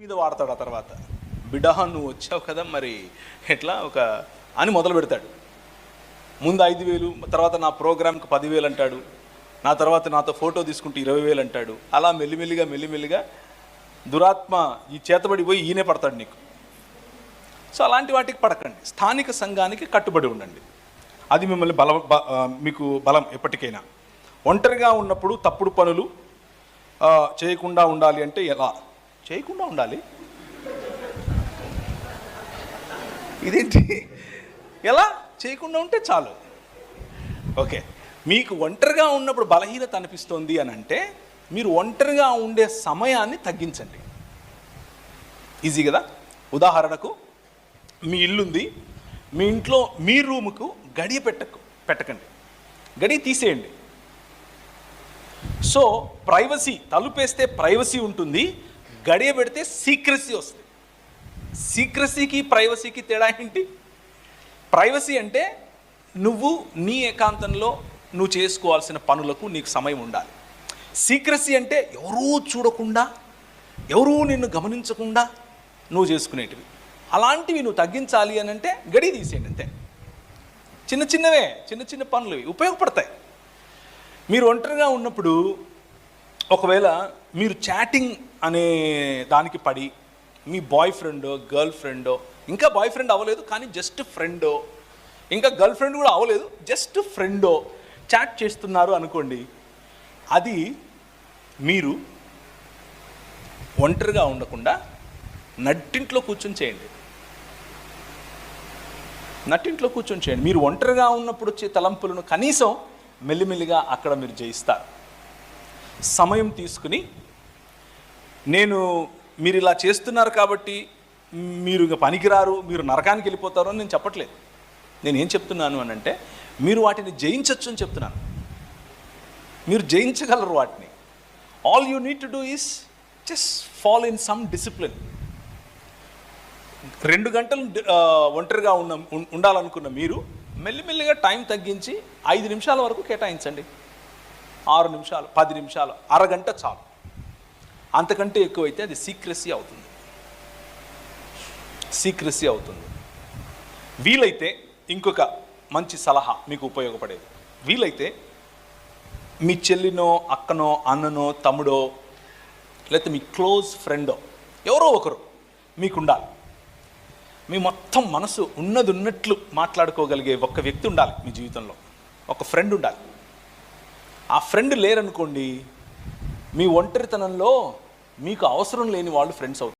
మీద వాడతాడు. ఆ తర్వాత బిడ్డ నువ్వు వచ్చావు కదా మరి ఎట్లా ఒక అని మొదలు పెడతాడు. ముందు 5,000, తర్వాత నా ప్రోగ్రామ్కి 10,000 అంటాడు, నా తర్వాత నాతో ఫోటో తీసుకుంటే 20,000 అంటాడు. అలా మెల్లిమెల్లిగా దురాత్మ ఈ చేతబడి పోయి ఈయనే పడతాడు నీకు. సో అలాంటి వాటికి పడకండి. స్థానిక సంఘానికి కట్టుబడి ఉండండి. అది మిమ్మల్ని మీకు బలం. ఎప్పటికైనా ఒంటరిగా ఉన్నప్పుడు తప్పుడు పనులు చేయకుండా ఉండాలి అంటే ఎలా చేయకుండా ఉండాలి? ఇదేంటి? ఎలా చేయకుండా ఉంటే చాలు. ఓకే, మీకు ఒంటరిగా ఉన్నప్పుడు బలహీనత అనిపిస్తోంది అని అంటే మీరు ఒంటరిగా ఉండే సమయాన్ని తగ్గించండి. ఈజీ కదా. ఉదాహరణకు మీ ఇల్లుంది, మీ ఇంట్లో మీ రూముకు గడియ పెట్టకండి, గడియ తీసేయండి. సో ప్రైవసీ, తలుపేస్తే ప్రైవసీ ఉంటుంది, గడియ పెడితే సీక్రసీ వస్తుంది. సీక్రసీకి ప్రైవసీకి తేడా ఏంటి? ప్రైవసీ అంటే నువ్వు నీ ఏకాంతంలో నువ్వు చేసుకోవాల్సిన పనులకు నీకు సమయం ఉండాలి. సీక్రసీ అంటే ఎవరూ చూడకుండా, ఎవరూ నిన్ను గమనించకుండా నువ్వు చేసుకునేటివి. అలాంటివి నువ్వు తగ్గించాలి అని అంటే గడియ తీసేయండి అంతే. చిన్న పనులు ఉపయోగపడతాయి. మీరు ఒంటరిగా ఉన్నప్పుడు ఒకవేళ మీరు చాటింగ్ అనే దానికి పడి మీ బాయ్ ఫ్రెండో గర్ల్ ఫ్రెండో, ఇంకా బాయ్ ఫ్రెండ్ అవ్వలేదు కానీ జస్ట్ ఫ్రెండో, ఇంకా గర్ల్ ఫ్రెండ్ కూడా అవ్వలేదు జస్ట్ ఫ్రెండో చాట్ చేస్తున్నారు అనుకోండి, అది మీరు ఒంటరిగా ఉండకుండా నట్టింట్లో కూర్చొని చేయండి. మీరు ఒంటరిగా ఉన్నప్పుడు వచ్చే తలంపులను కనీసం మెల్లిమెల్లిగా అక్కడ మీరు జయిస్తారు. సమయం తీసుకుని మీరు ఇలా చేస్తున్నారు కాబట్టి మీరు ఇక పనికిరారు, మీరు నరకానికి వెళ్ళిపోతారు అని నేను చెప్పట్లేదు. నేను ఏం చెప్తున్నాను అని అంటే మీరు వాటిని జయించవచ్చు అని చెప్తున్నాను. మీరు జయించగలరు వాటిని. All you need to do is just follow in some discipline. 2 గంటలు ఒంటరిగా ఉండాలనుకున్న మీరు మెల్లిమెల్లిగా టైం తగ్గించి 5 నిమిషాల వరకు కేటాయించండి. 6 నిమిషాలు, 10 నిమిషాలు, అరగంట చాలు. అంతకంటే ఎక్కువైతే అది సీక్రసీ అవుతుంది. వీలైతే ఇంకొక మంచి సలహా మీకు ఉపయోగపడేది, వీలైతే మీ చెల్లినో అక్కనో అన్ననో తమ్ముడో లేకపోతే మీ క్లోజ్ ఫ్రెండో ఎవరో ఒకరు మీకుండాలి. మీ మొత్తం మనసు ఉన్నట్లు మాట్లాడుకోగలిగే ఒక వ్యక్తి ఉండాలి మీ జీవితంలో. ఒక ఫ్రెండ్ ఉండాలి. ఆ ఫ్రెండ్ లేరనుకోండి, మీ ఒంటరితనంలో మీకు అవసరం లేని వాళ్ళు ఫ్రెండ్స్ అవుతారు.